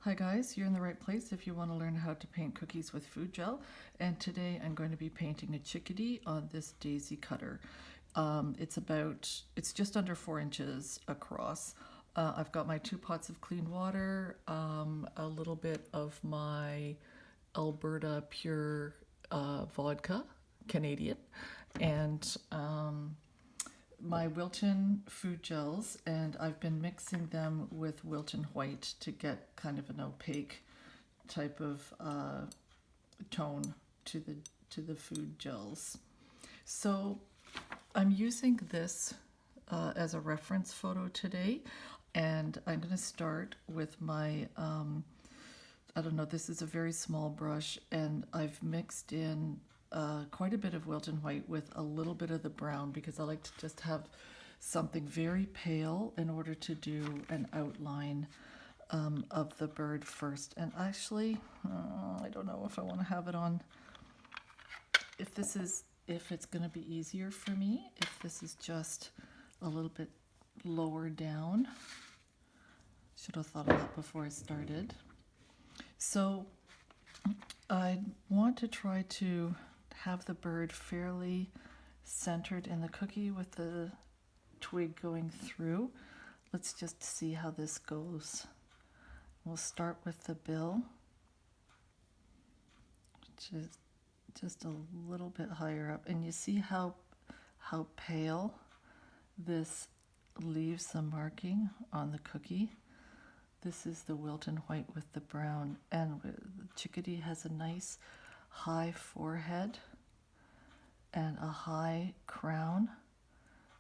Hi guys, you're in the right place if you want to learn how to paint cookies with food gel. And today I'm going to be painting a chickadee on this daisy cutter. It's just under 4 inches across. I've got my 2 pots of clean water, a little bit of my Alberta pure vodka, Canadian, and my Wilton Food Gels, and I've been mixing them with Wilton White to get kind of an opaque type of tone to the food gels. So I'm using this as a reference photo today, and I'm going to start with my I don't know, this is a very small brush, and I've mixed in quite a bit of Wilton White with a little bit of the brown because I like to just have something very pale in order to do an outline of the bird first. And actually, I don't know if I want to have it on, if it's going to be easier for me, if this is just a little bit lower down. Should have thought of that before I started. So I want to try to have the bird fairly centered in the cookie with the twig going through. Let's just see how this goes. We'll start with the bill, which is just a little bit higher up. And you see how pale this leaves the marking on the cookie. This is the Wilton White with the brown, and the chickadee has a nice high forehead and a high crown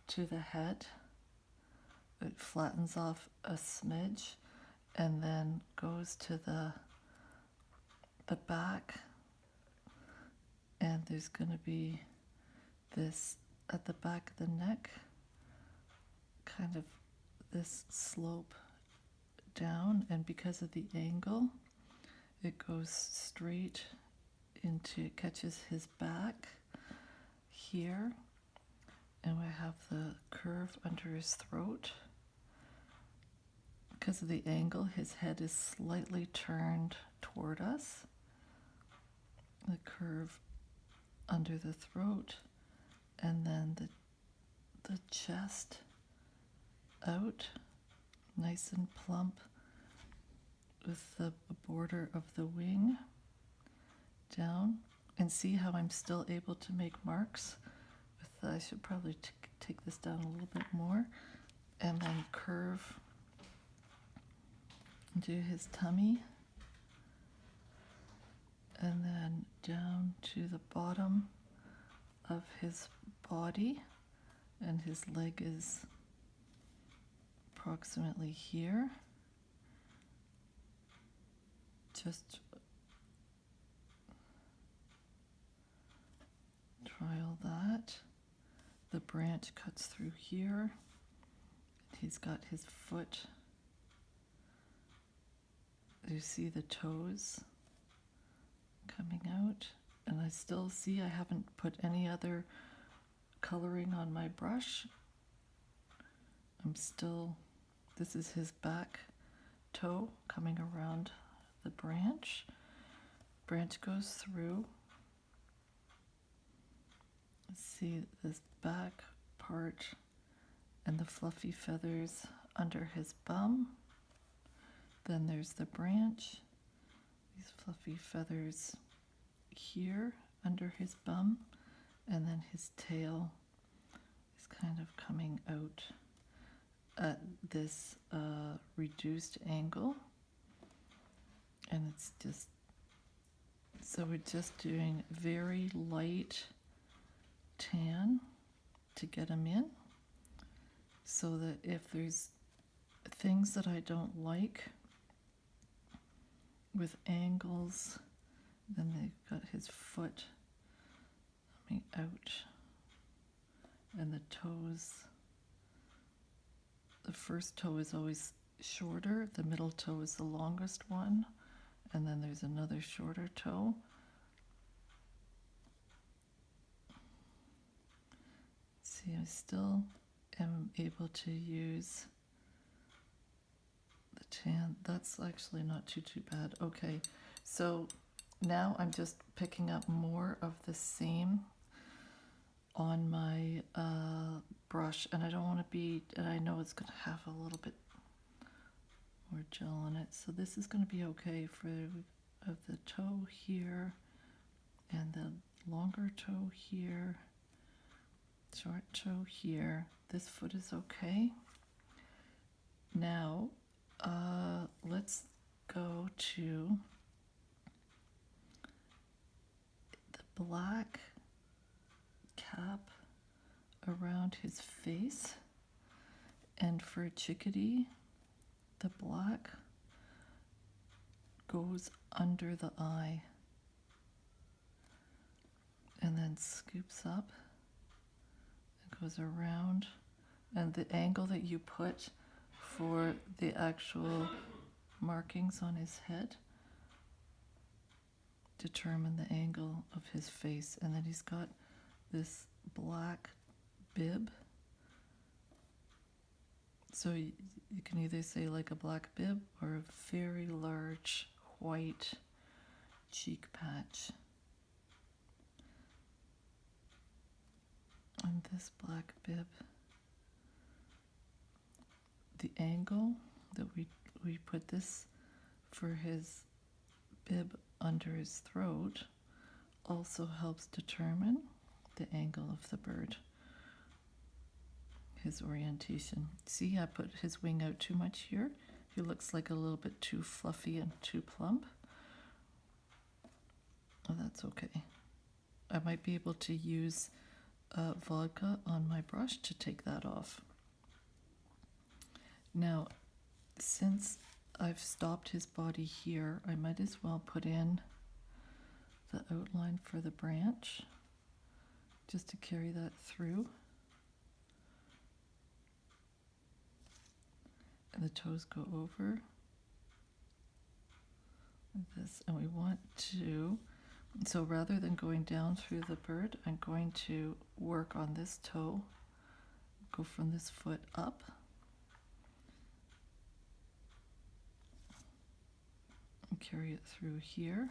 to the head. It flattens off a smidge and then goes to the back, and there's going to be this at the back of the neck, kind of this slope down, and because of the angle it goes straight into, it catches his back here, and we have the curve under his throat. Because of the angle, his head is slightly turned toward us. The curve under the throat, and then the chest out, nice and plump, with the border of the wing down. And see how I'm still able to make marks with I should probably take this down a little bit more, and then curve into his tummy, and then down to the bottom of his body, and his leg is approximately here. Just trial that. The branch cuts through here. He's got his foot. You see the toes coming out, and I still see I haven't put any other coloring on my brush. This is his back toe coming around the branch. Branch goes through. See this back part and the fluffy feathers under his bum. Then there's the branch, these fluffy feathers here under his bum, and then his tail is kind of coming out at this reduced angle. And it's just, so we're just doing very light tan to get them in, so that if there's things that I don't like with angles, then they've got his foot coming out, and the toes. The first toe is always shorter, the middle toe is the longest one, and then there's another shorter toe. See, I still am able to use the tan. That's actually not too bad. Okay, so now I'm just picking up more of the same on my brush, and I don't want to be, and I know it's going to have a little bit more gel on it, so this is going to be okay for of the toe here and the longer toe here, short toe here. This foot is okay. Now let's go to the black cap around his face, and for Chickadee, the black goes under the eye and then scoops up and goes around, and the angle that you put for the actual markings on his head determine the angle of his face. And then he's got this black bib, so you can either say like a black bib or a very large white cheek patch. And this black bib, the angle that we put this for his bib under his throat also helps determine the angle of the bird, his orientation. See, I put his wing out too much here. He looks like a little bit too fluffy and too plump. Oh, that's okay. I might be able to use vodka on my brush to take that off. Now, since I've stopped his body here, I might as well put in the outline for the branch, just to carry that through. And the toes go over like this, and we want to, so rather than going down through the bird, I'm going to work on this toe, go from this foot up, and carry it through here.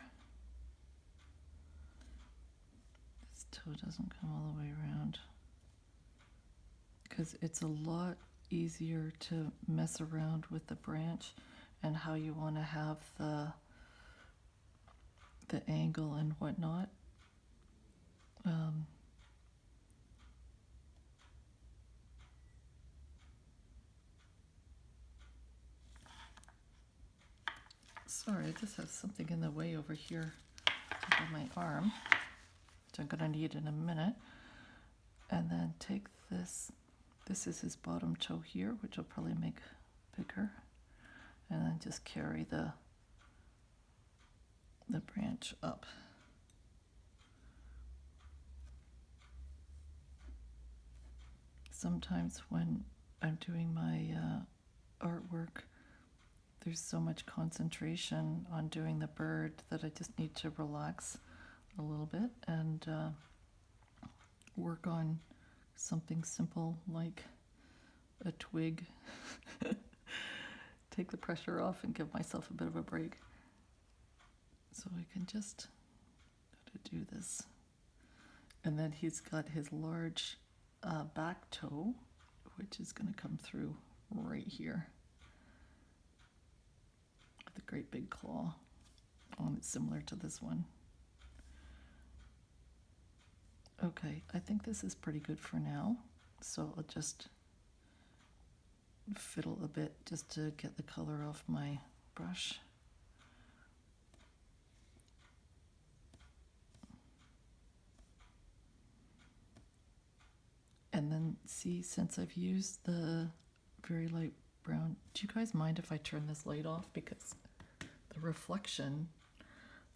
This toe doesn't come all the way around, because it's a lot easier to mess around with the branch and how you want to have the angle and whatnot. Sorry, I just have something in the way over here over my arm, which I'm going to need in a minute. And then take this. This is his bottom toe here, which I'll probably make bigger. And then just carry the branch up. Sometimes when I'm doing my artwork, there's so much concentration on doing the bird that I just need to relax a little bit and work on something simple like a twig. Take the pressure off and give myself a bit of a break. So I can just do this. And then he's got his large back toe, which is going to come through right here with a great big claw. Oh, it's similar to this one. Okay, I think this is pretty good for now. So I'll just fiddle a bit just to get the color off my brush. And then see, since I've used the very light brown, do you guys mind if I turn this light off? Because the reflection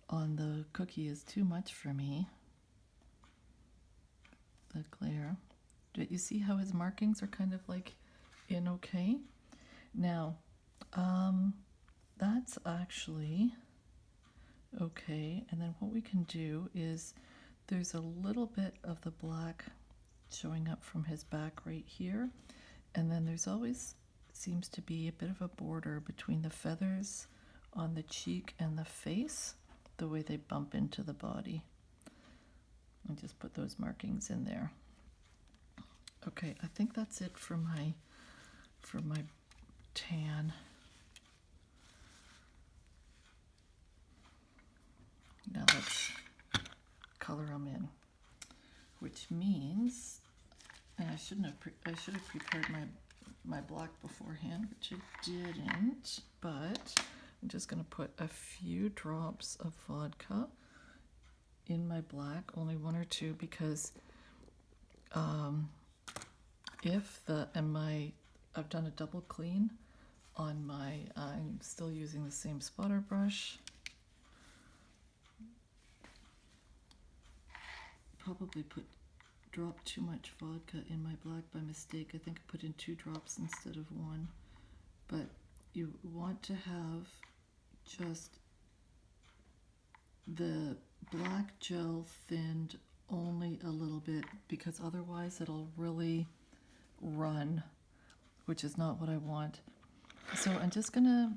on the cookie is too much for me. The glare. Do you see how his markings are kind of like in okay? Now, that's actually okay. And then what we can do is there's a little bit of the black showing up from his back right here. And then there's always seems to be a bit of a border between the feathers on the cheek and the face, the way they bump into the body. And just put those markings in there. Okay, I think that's it for my tan. Now let's color them in, which means, and I should have prepared my black beforehand, which I didn't, but I'm just going to put a few drops of vodka in my black, only one or two, because I've done a double clean on my, I'm still using the same spotter brush. Probably dropped too much vodka in my black by mistake. I think I put in 2 drops instead of 1. But you want to have just the black gel thinned only a little bit, because otherwise it'll really run, which is not what I want. So I'm just gonna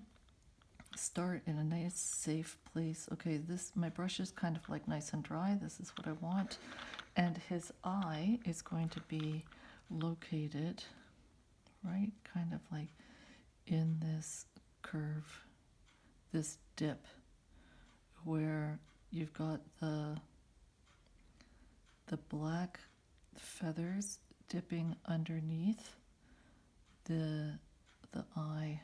start in a nice safe place. Okay, my brush is kind of like nice and dry. This is what I want. And his eye is going to be located right kind of like in this curve, this dip, where you've got the black feathers dipping underneath the eye.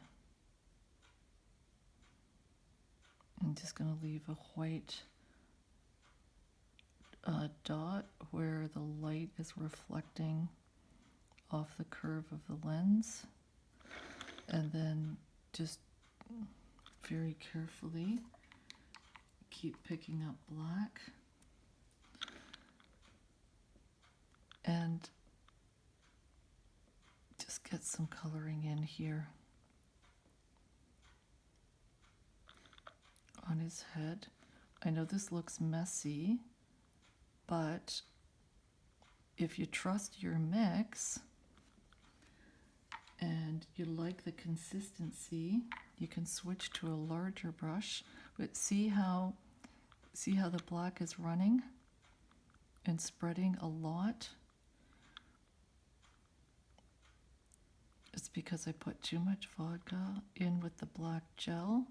I'm just going to leave a white dot where the light is reflecting off the curve of the lens, and then just very carefully keep picking up black and just get some coloring in here on his head. I know this looks messy, but if you trust your mix and you like the consistency, you can switch to a larger brush. But see how the black is running and spreading a lot? It's because I put too much vodka in with the black gel.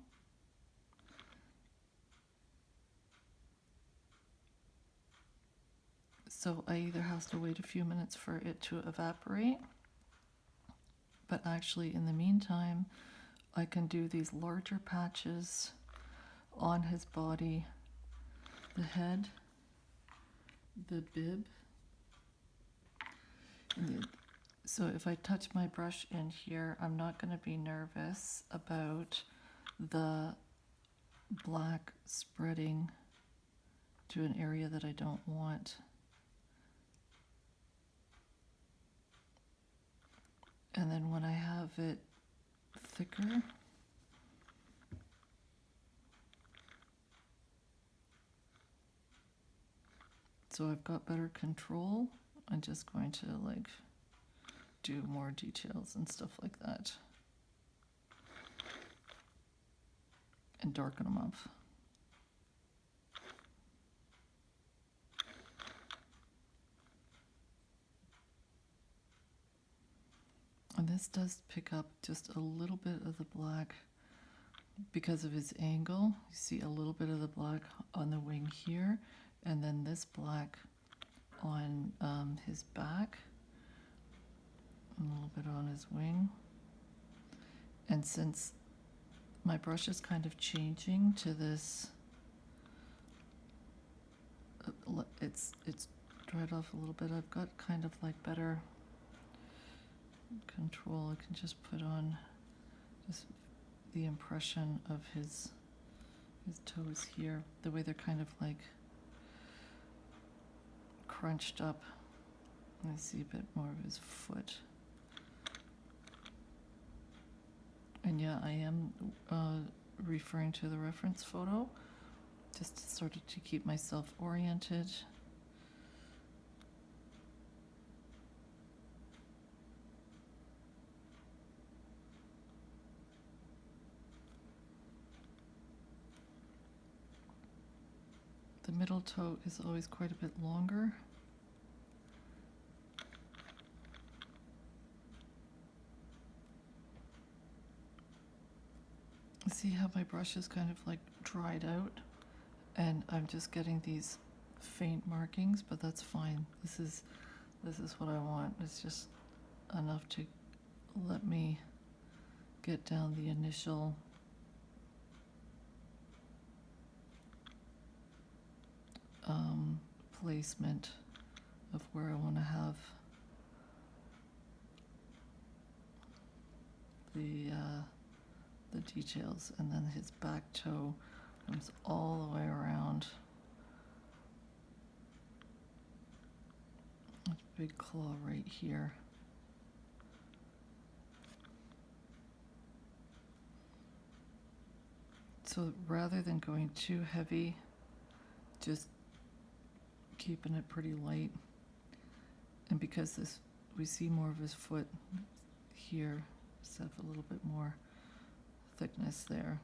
So I either have to wait a few minutes for it to evaporate, but actually in the meantime, I can do these larger patches on his body, the head, the bib. So if I touch my brush in here, I'm not going to be nervous about the black spreading to an area that I don't want. And then when I have it thicker, so I've got better control, I'm just going to like do more details and stuff like that and darken them up. And this does pick up just a little bit of the black because of his angle. You see a little bit of the black on the wing here, and then this black on his back, and a little bit on his wing. And since my brush is kind of changing to this, it's dried off a little bit, I've got kind of like better control. I can just put on just the impression of his toes here, the way they're kind of like crunched up. I see a bit more of his foot. And yeah, I am referring to the reference photo, just sort of to keep myself oriented. The middle toe is always quite a bit longer. See how my brush is kind of like dried out, and I'm just getting these faint markings, but that's fine. This is what I want. It's just enough to let me get down the initial placement of where I want to have the details, and then his back toe comes all the way around. A big claw right here. So rather than going too heavy, just keeping it pretty light. And because this, we see more of his foot here, just have a little bit more thickness there.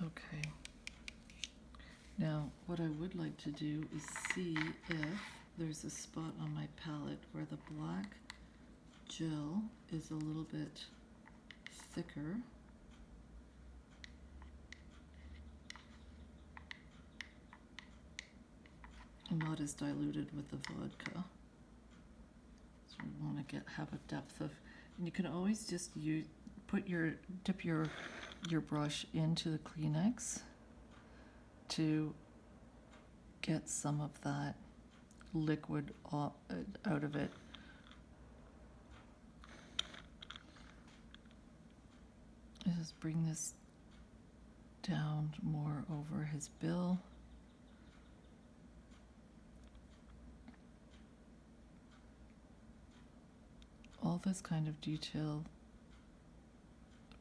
Okay. Now, what I would like to do is see if there's a spot on my palette where the black gel is a little bit thicker. And not as diluted with the vodka. So we want to have a depth of, and you can always just dip your brush into the Kleenex to get some of that liquid out of it. Just bring this down more over his bill. All this kind of detail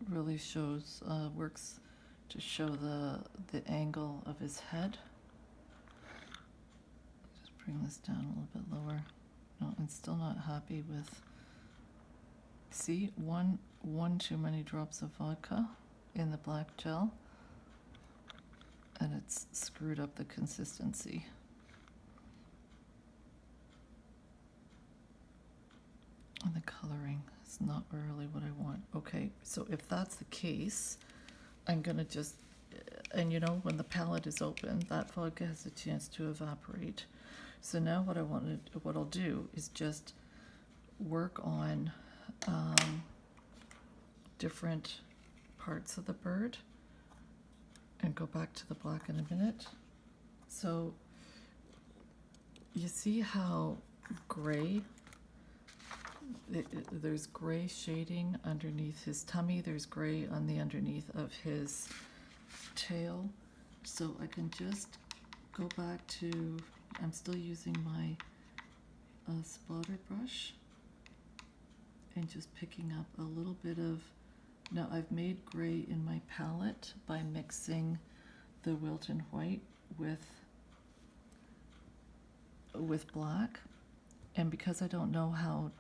really shows, works to show the angle of his head. Just bring this down a little bit lower. No, I'm still not happy with, see, one too many drops of vodka in the black gel, and it's screwed up the consistency. And the coloring is not really what I want. Okay, so if that's the case, I'm gonna just, and you know, when the palette is open, that vodka has a chance to evaporate. So now what I'll do is just work on different parts of the bird and go back to the black in a minute. So you see how gray, there's gray shading underneath his tummy, there's gray on the underneath of his tail. So I can just go back to, I'm still using my spotter brush and just picking up a little bit of, now I've made gray in my palette by mixing the Wilton White with black, and because I don't know how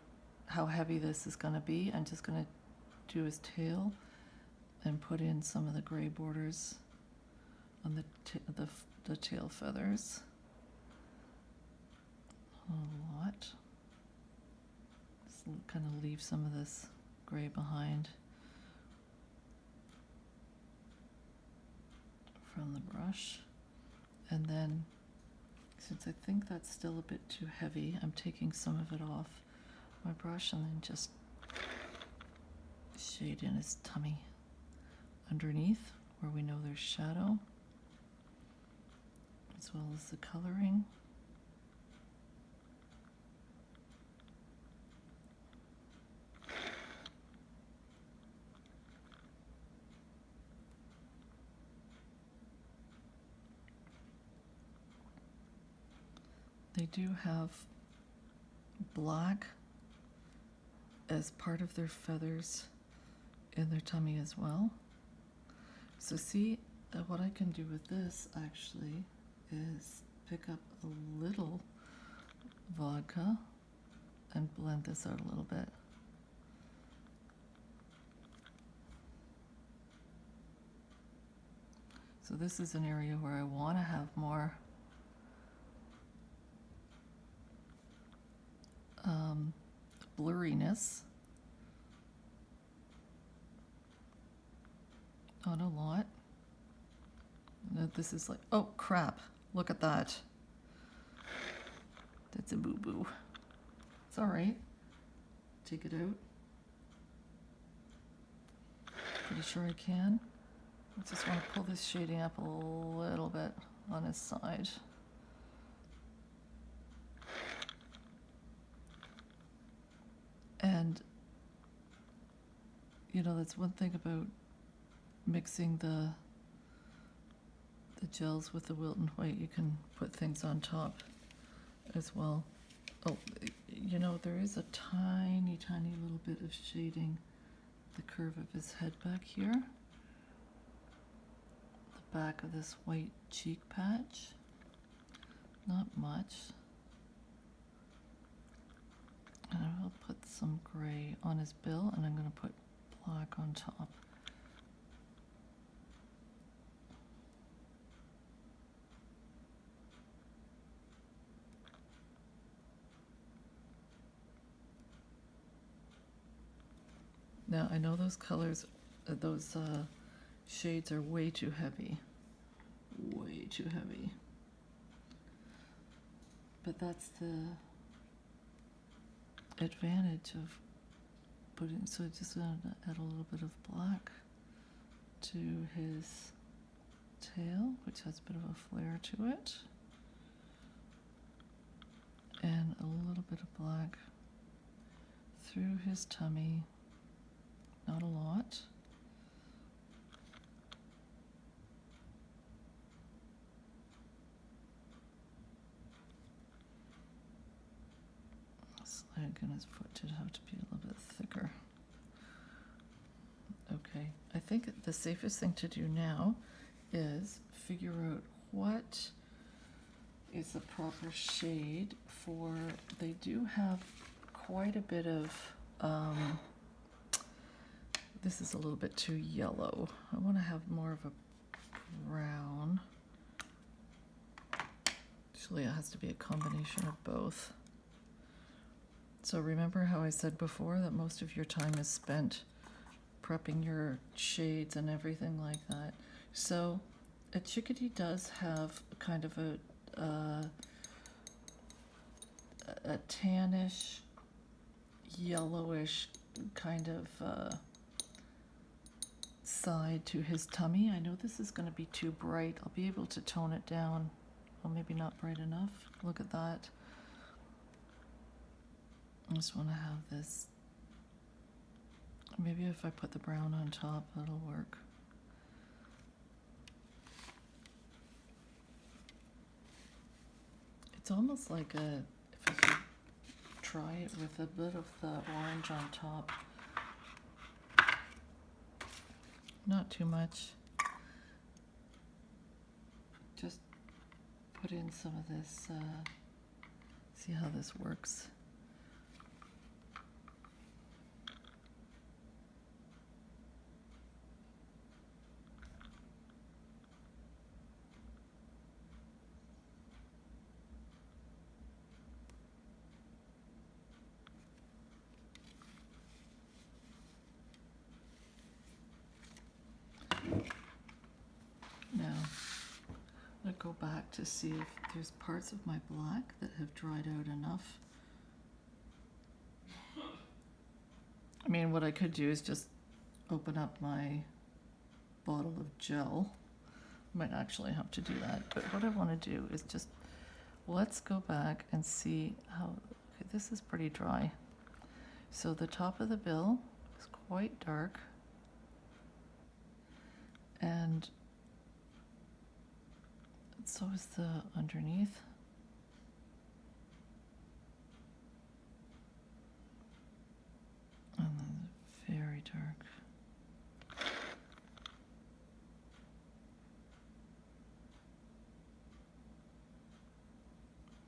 heavy this is going to be, I'm just going to do his tail and put in some of the gray borders on the tail feathers. A lot. Just kind of leave some of this gray behind from the brush. And then, since I think that's still a bit too heavy, I'm taking some of it off my brush and then just shade in his tummy underneath where we know there's shadow, as well as the coloring. They do have black as part of their feathers in their tummy as well. So see, what I can do with this actually is pick up a little vodka and blend this out a little bit. So this is an area where I want to have more blurriness. Not a lot. This is like, oh crap, look at that. That's a boo-boo. It's all right. Take it out. Pretty sure I can. I just want to pull this shading up a little bit on his side. And, you know, that's one thing about mixing the gels with the Wilton White. You can put things on top as well. Oh, you know, there is a tiny, tiny little bit of shading the curve of his head back here. The back of this white cheek patch. Not much. And I will put some gray on his bill, and I'm going to put black on top. Now, I know those colors, those shades are way too heavy. Way too heavy. But that's the advantage of putting, so I just want to add a little bit of black to his tail, which has a bit of a flare to it. And a little bit of black through his tummy. Not a lot. Slag in his foot did have to be a little bit thicker. Okay, I think the safest thing to do now is figure out what is the proper shade for, they do have quite a bit of, this is a little bit too yellow. I want to have more of a brown. Actually, it has to be a combination of both. So remember how I said before that most of your time is spent prepping your shades and everything like that. So a Chickadee does have kind of a tannish, yellowish kind of side to his tummy. I know this is going to be too bright. I'll be able to tone it down. Well, maybe not bright enough. Look at that. I just want to have this. Maybe if I put the brown on top, that'll work. It's almost like a, if I could try it with a bit of the orange on top. Not too much. Just put in some of this, see how this works. Now, I'm going to go back to see if there's parts of my black that have dried out enough. I mean, what I could do is just open up my bottle of gel. Might actually have to do that, but what I want to do is just, let's go back and see how, okay, this is pretty dry. So the top of the bill is quite dark, and so is the underneath. And then very dark.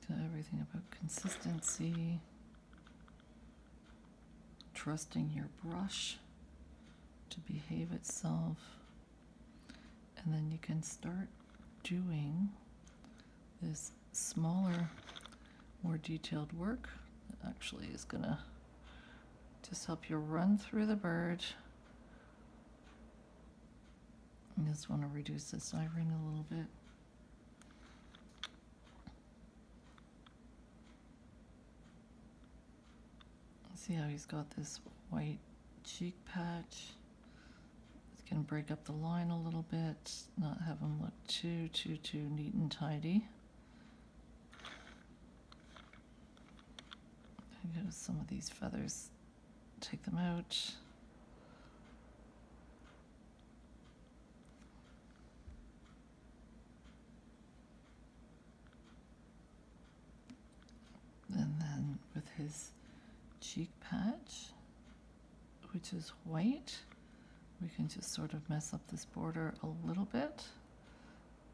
So everything about consistency, trusting your brush to behave itself, And then you can start doing this smaller, more detailed work that actually is gonna just help you run through the bird. I just want to reduce this eye ring a little bit. See how he's got this white cheek patch. It's going to break up the line a little bit, not have him look too neat and tidy. I got some of these feathers, take them out. And then with his cheek patch, which is white, we can just sort of mess up this border a little bit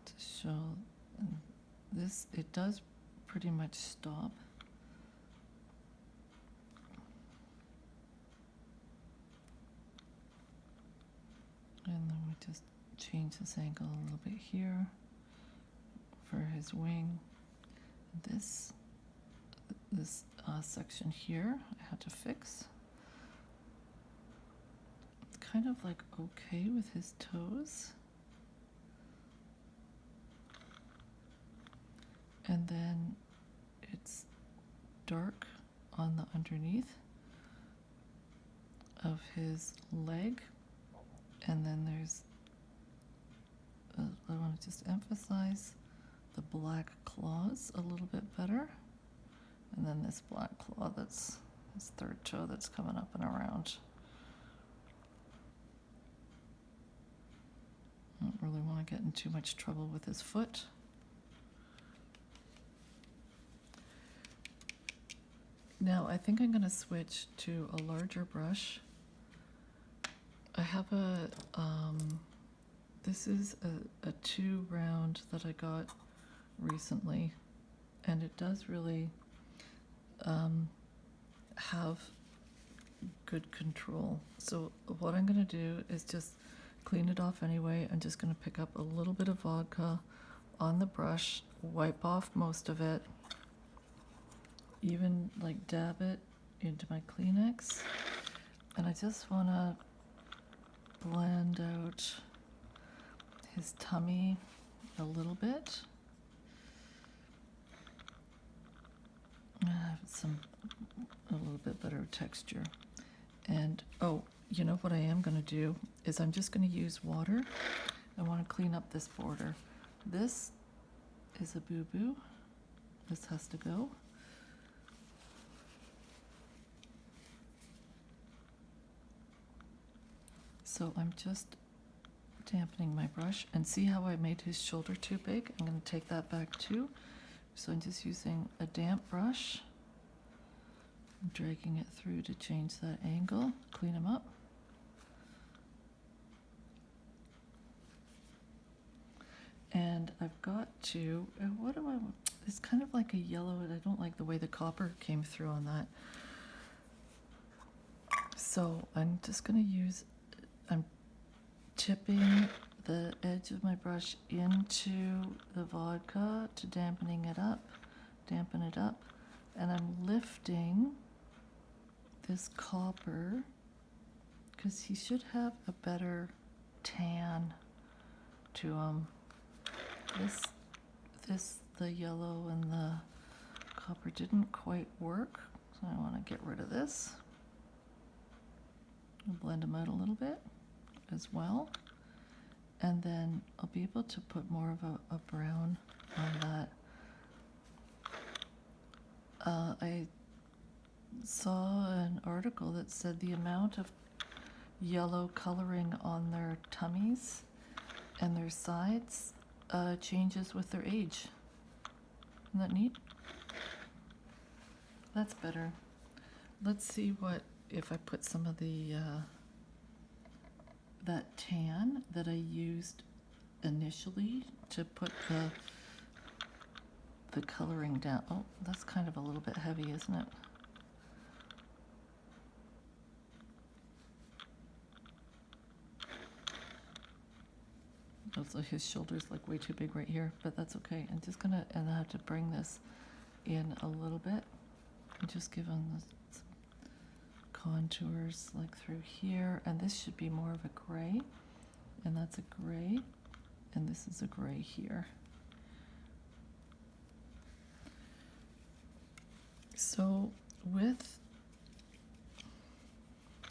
to show this. It does pretty much stop. And then we just change this angle a little bit here for his wing. This section here I had to fix. It's kind of like okay with his toes. And then it's dark on the underneath of his leg. And then there's, I want to just emphasize the black claws a little bit better. And then this black claw, that's his third toe that's coming up and around. I don't really want to get in too much trouble with his foot. Now I think I'm going to switch to a larger brush. I have a, this is a 2 round that I got recently, and it does really have good control. So what I'm going to do is just clean it off anyway. I'm just going to pick up a little bit of vodka on the brush, wipe off most of it, even like dab it into my Kleenex, and I just want to blend out his tummy a little bit. A little bit better texture. And oh, you know what I am going to do is I'm just going to use water. I want to clean up this border. This is a boo-boo. This has to go. So I'm just dampening my brush, and see how I made his shoulder too big? I'm going to take that back too. So I'm just using a damp brush, dragging it through to change that angle, clean him up. And I've got to, what do I want? It's kind of like a yellow, and I don't like the way the copper came through on that. So I'm just going to use, I'm tipping the edge of my brush into the vodka to dampen it up, and I'm lifting this copper because he should have a better tan to him. The yellow and the copper didn't quite work, so I want to get rid of this and blend them out a little bit as well. And then I'll be able to put more of a brown on that. I saw an article that said the amount of yellow coloring on their tummies and their sides changes with their age. Isn't that neat? That's better. Let's see what, if I put some of the that tan that I used initially to put the coloring down. Oh, that's kind of a little bit heavy, isn't it? Also, his shoulder's like way too big right here, but that's okay. I'm just gonna, and I have to bring this in a little bit and just give him some contours like through here. And this should be more of a gray, and that's a gray, and this is a gray here. So with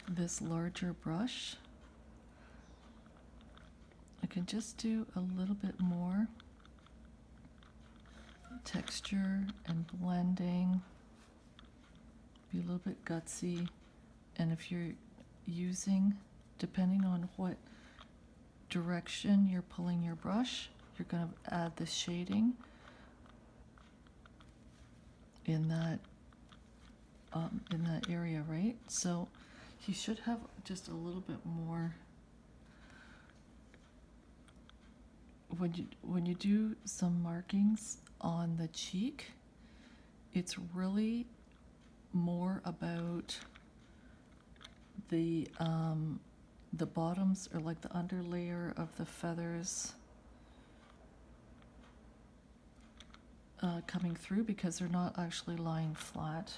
this larger brush, I can just do a little bit more texture and blending, be a little bit gutsy. And if you're using, depending on what direction you're pulling your brush, you're going to add the shading in that area, right? So you should have just a little bit more. When you do some markings on the cheek, it's really more about the bottoms, or like the underlayer of the feathers coming through, because they're not actually lying flat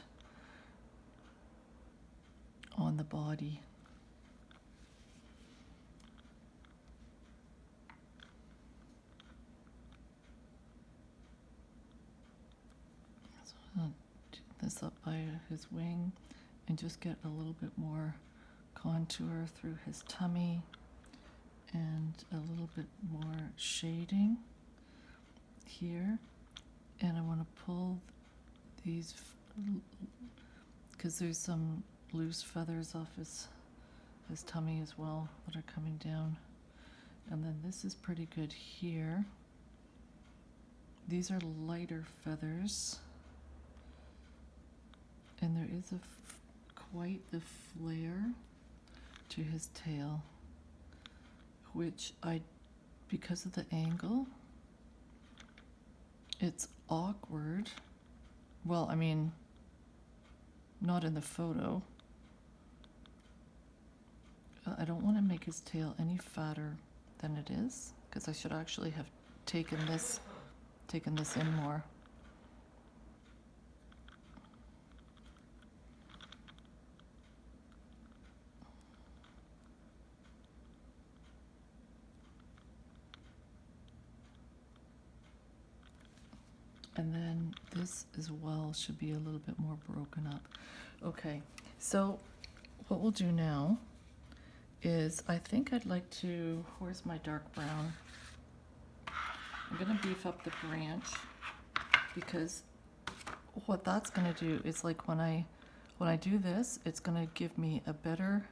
on the body. So I'll do this up by his wing and just get a little bit more contour through his tummy and a little bit more shading here. And I want to pull these, because there's some loose feathers off his tummy as well that are coming down. And then this is pretty good here. These are lighter feathers, and there is quite the flare to his tail, which because of the angle, it's awkward. Well, I mean, not in the photo. I don't want to make his tail any fatter than it is, because I should actually have taken this in more. And then this as well should be a little bit more broken up. Okay, so what we'll do now is, I think I'd like to, where's my dark brown? I'm gonna beef up the branch, because what that's gonna do is, like, when I do this, it's gonna give me a better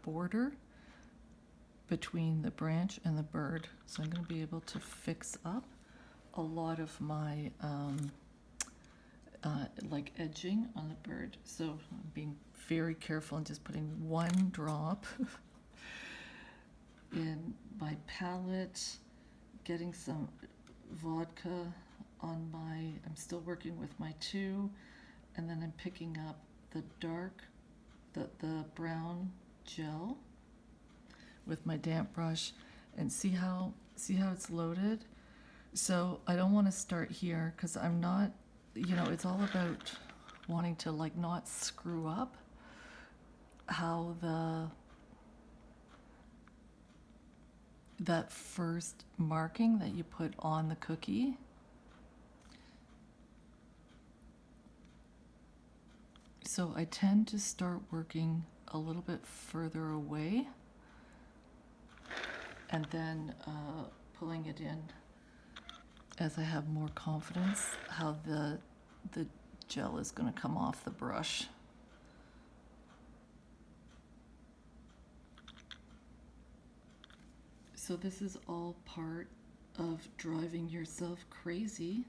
border between the branch and the bird. So I'm gonna be able to fix up a lot of my like edging on the bird. So I'm being very careful and just putting one drop in my palette, getting some vodka on my, I'm still working with my 2, and then I'm picking up the dark, the brown gel with my damp brush, and see how it's loaded. So I don't want to start here, because I'm not, it's all about wanting to, like, not screw up how that first marking that you put on the cookie. So I tend to start working a little bit further away, and then pulling it in as I have more confidence how the gel is going to come off the brush. So this is all part of driving yourself crazy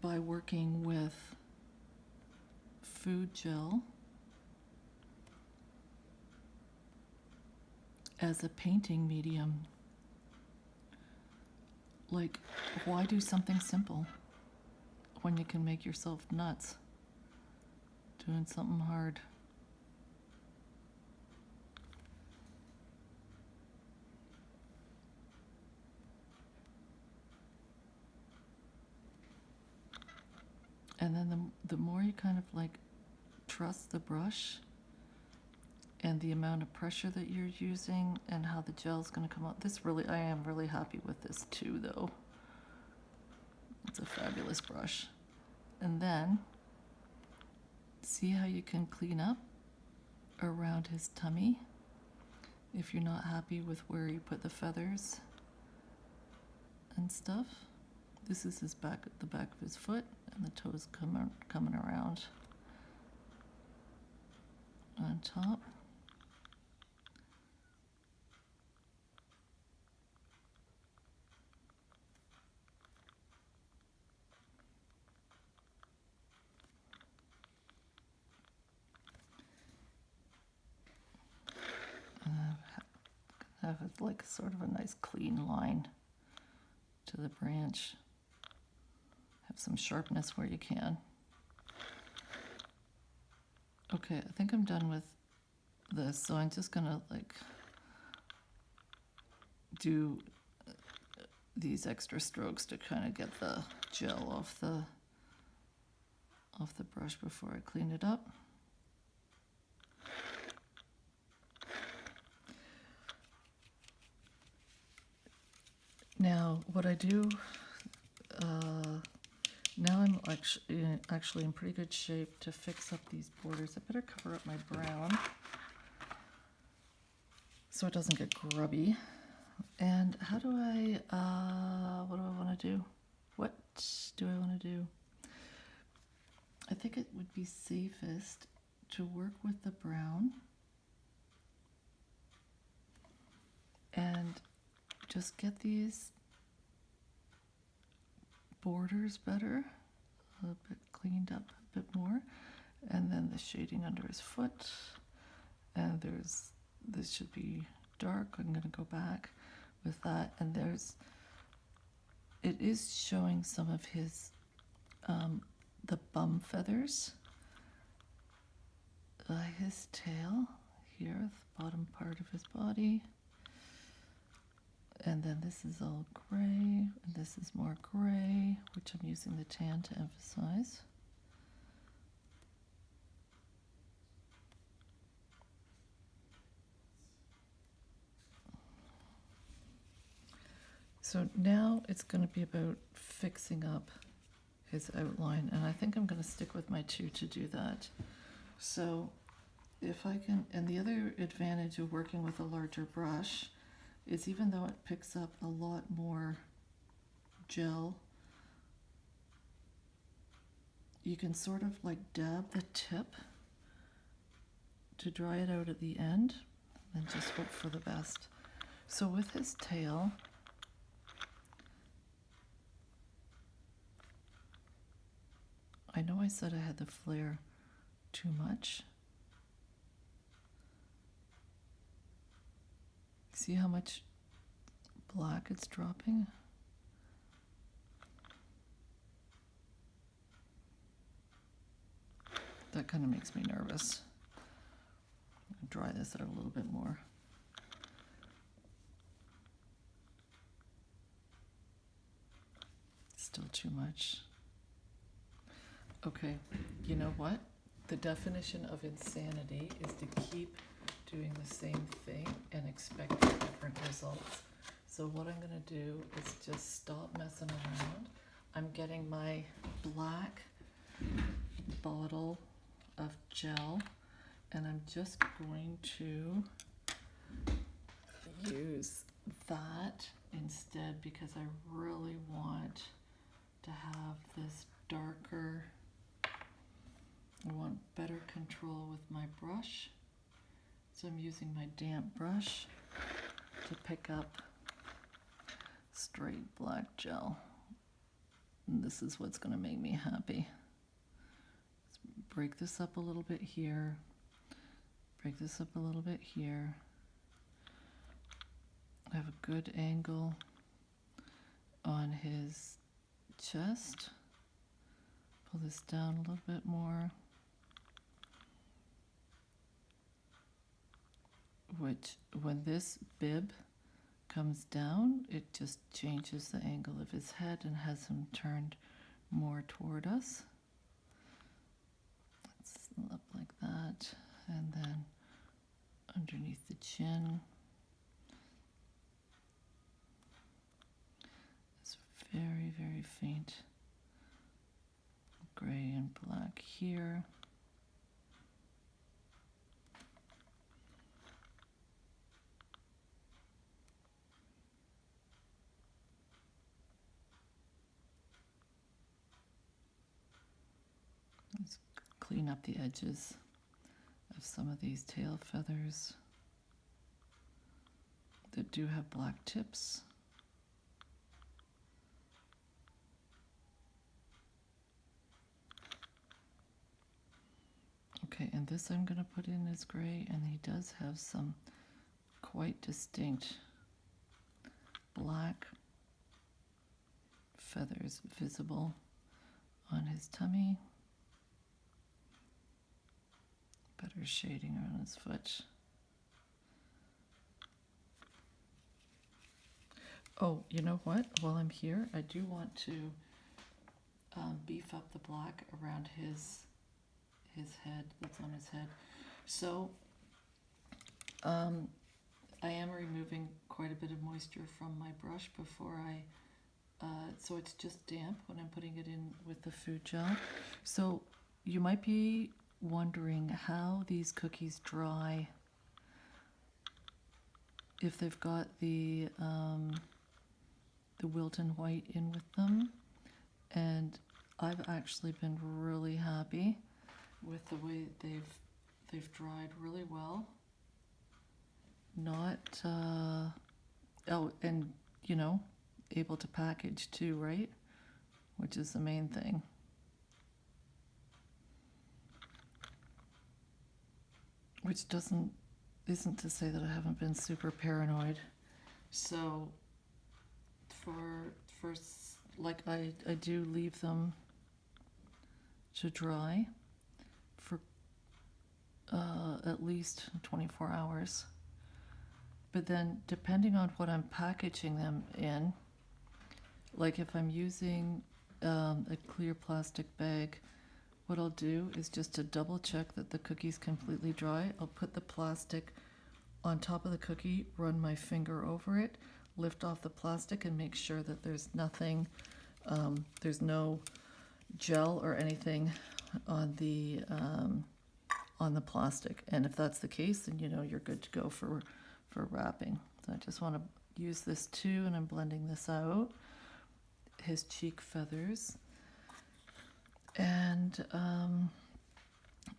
by working with food gel as a painting medium. Like, why do something simple when you can make yourself nuts doing something hard? And then the more you kind of like trust the brush and the amount of pressure that you're using and how the gel's going to come out. I am really happy with this too, though. It's a fabulous brush. And then, see how you can clean up around his tummy if you're not happy with where you put the feathers and stuff. This is his back, the back of his foot, and the toes coming around on top. Have it like sort of a nice clean line to the branch. Have some sharpness where you can. Okay, I think I'm done with this, so I'm just gonna like do these extra strokes to kind of get the gel off the brush before I clean it up. Now, what I do, now I'm actually in pretty good shape to fix up these borders. I better cover up my brown so it doesn't get grubby. And how do I, what do I want to do? What do I want to do? I think it would be safest to work with the brown and just get these borders better, a little bit cleaned up a bit more, and then the shading under his foot. And this should be dark. I'm going to go back with that, and it is showing some of his the bum feathers, his tail here, the bottom part of his body. And then this is all gray, and this is more gray, which I'm using the tan to emphasize. So now it's going to be about fixing up his outline, and I think I'm going to stick with my two to do that. So if I can, and the other advantage of working with a larger brush is even though it picks up a lot more gel, you can sort of like dab the tip to dry it out at the end and just hope for the best. So with his tail, I know I said I had the flare too much. See how much black it's dropping? That kind of makes me nervous. I'll dry this out a little bit more. Still too much. Okay, you know what? The definition of insanity is to keep doing the same thing and expecting different results. So what I'm going to do is just stop messing around. I'm getting my black bottle of gel, and I'm just going to use that instead because I really want to have this darker, I want better control with my brush. So I'm using my damp brush to pick up straight black gel. And this is what's going to make me happy. Let's break this up a little bit here. Break this up a little bit here. I have a good angle on his chest. Pull this down a little bit more. Which, when this bib comes down, it just changes the angle of his head and has him turned more toward us. that, and then underneath the chin. It's very, very faint gray and black here. Let's clean up the edges of some of these tail feathers that do have black tips. Okay, and this I'm going to put in as gray, and he does have some quite distinct black feathers visible on his tummy. Better shading around his foot. Oh, you know what? While I'm here, I do want to beef up the black around his head, that's on his head. So I am removing quite a bit of moisture from my brush before so it's just damp when I'm putting it in with the food gel. So you might be wondering how these cookies dry if they've got the Wilton White in with them, and I've actually been really happy with the way they've dried really well. Not oh, and you know, able to package too, right? Which is the main thing. Which isn't to say that I haven't been super paranoid. So for like I do leave them to dry for at least 24 hours. But then depending on what I'm packaging them in, like if I'm using a clear plastic bag, what I'll do is just to double check that the cookie's completely dry, I'll put the plastic on top of the cookie, run my finger over it, lift off the plastic, and make sure that there's nothing, there's no gel or anything on the plastic. And if that's the case, then you know you're good to go for wrapping. So I just want to use this too, and I'm blending this out. His cheek feathers. And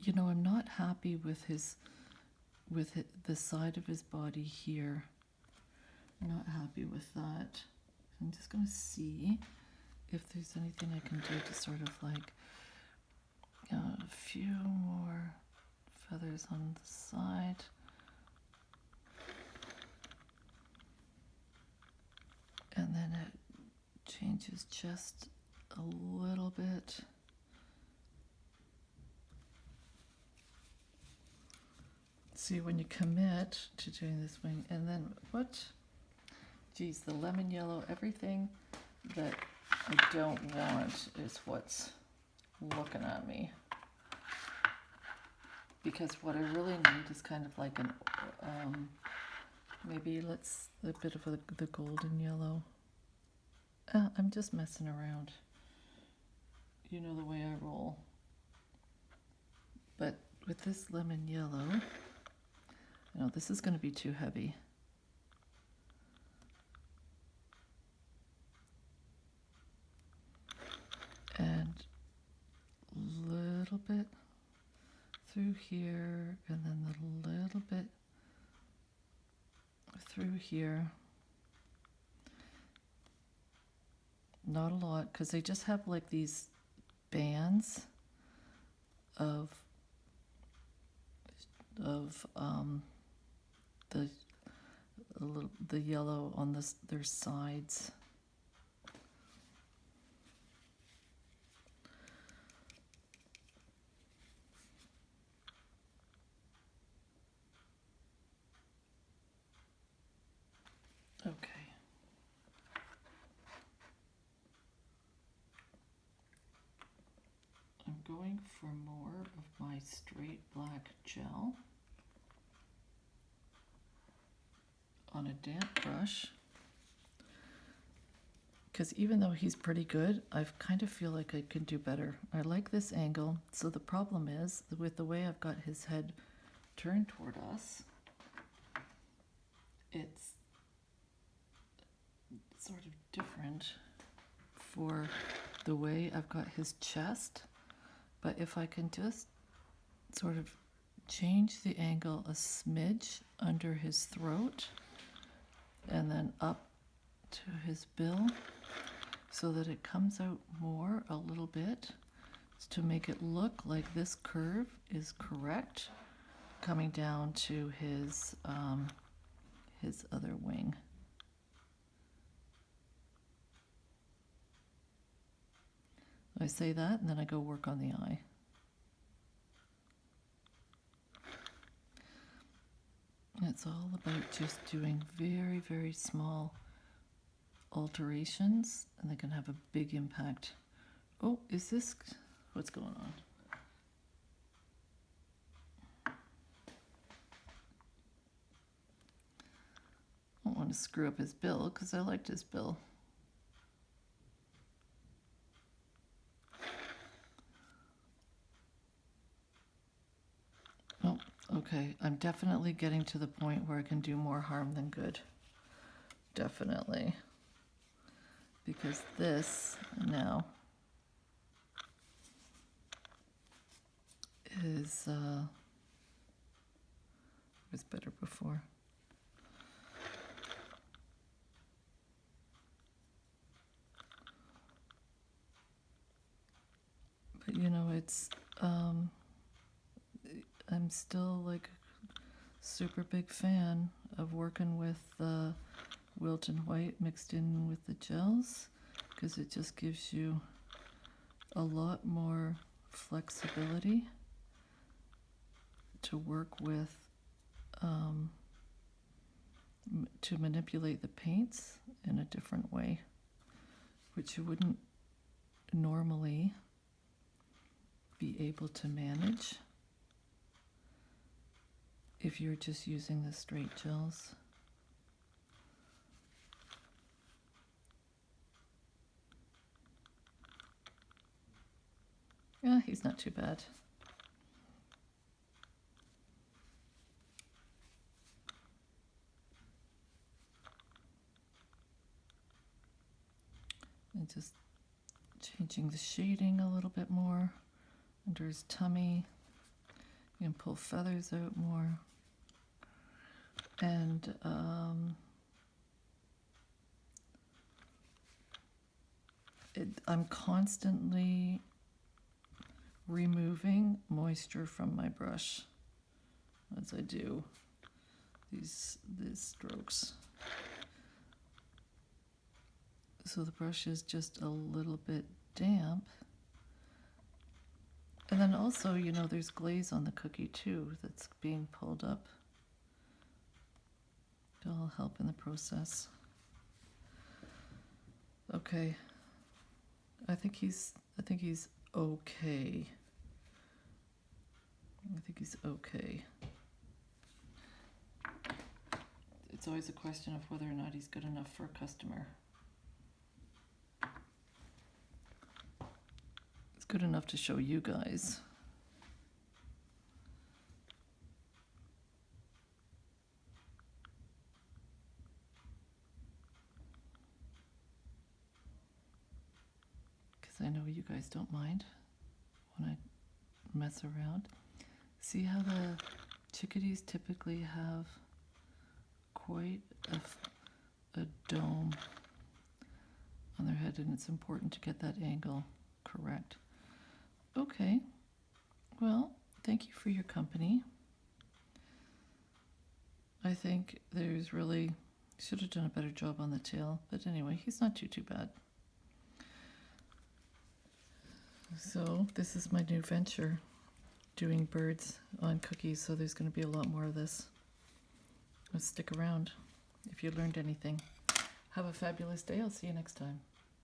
you know, I'm not happy with the side of his body here. I'm not happy with that. I'm just going to see if there's anything I can do to sort of like a few more feathers on the side. And then it changes just a little bit. See, when you commit to doing this wing, and then what? Geez, the lemon yellow, everything that I don't want is what's looking at me. Because what I really need is kind of like an, maybe a bit of the golden yellow. I'm just messing around. You know the way I roll. But with this lemon yellow, you know, this is going to be too heavy. And a little bit through here, and then a little bit through here. Not a lot, because they just have like these bands of the yellow on their sides. Okay. I'm going for more of my my straight black gel on a damp brush. Because even though he's pretty good, I kind of feel like I can do better. I like this angle. So the problem is, with the way I've got his head turned toward us, it's sort of different for the way I've got his chest. But if I can just sort of change the angle a smidge under his throat and then up to his bill so that it comes out more a little bit to make it look like this curve is correct coming down to his other wing. I say that and then I go work on the eye. It's all about just doing very, very small alterations, and they can have a big impact. Oh, is this, what's going on? I don't want to screw up his bill because I liked his bill. Oh, okay. I'm definitely getting to the point where I can do more harm than good. Definitely. Because this now is was better before. But you know, it's I'm still like a super big fan of working with Wilton White mixed in with the gels, because it just gives you a lot more flexibility to work with, to manipulate the paints in a different way, which you wouldn't normally be able to manage if you're just using the straight gels. Yeah, he's not too bad. And just changing the shading a little bit more under his tummy. You can pull feathers out more. And I'm constantly removing moisture from my brush as I do these strokes. So the brush is just a little bit damp. And then also, you know, there's glaze on the cookie too that's being pulled up. It'll help in the process. Okay. I think he's okay. I think he's okay. It's always a question of whether or not he's good enough for a customer. It's good enough to show you guys. Because I know you guys don't mind when I mess around. See how the chickadees typically have quite a dome on their head, and it's important to get that angle correct. Okay, well, thank you for your company. I think there's really, should have done a better job on the tail, but anyway, he's not too bad. So this is my new venture, doing birds on cookies, so there's going to be a lot more of this. Let's stick around if you learned anything. Have a fabulous day. I'll see you next time.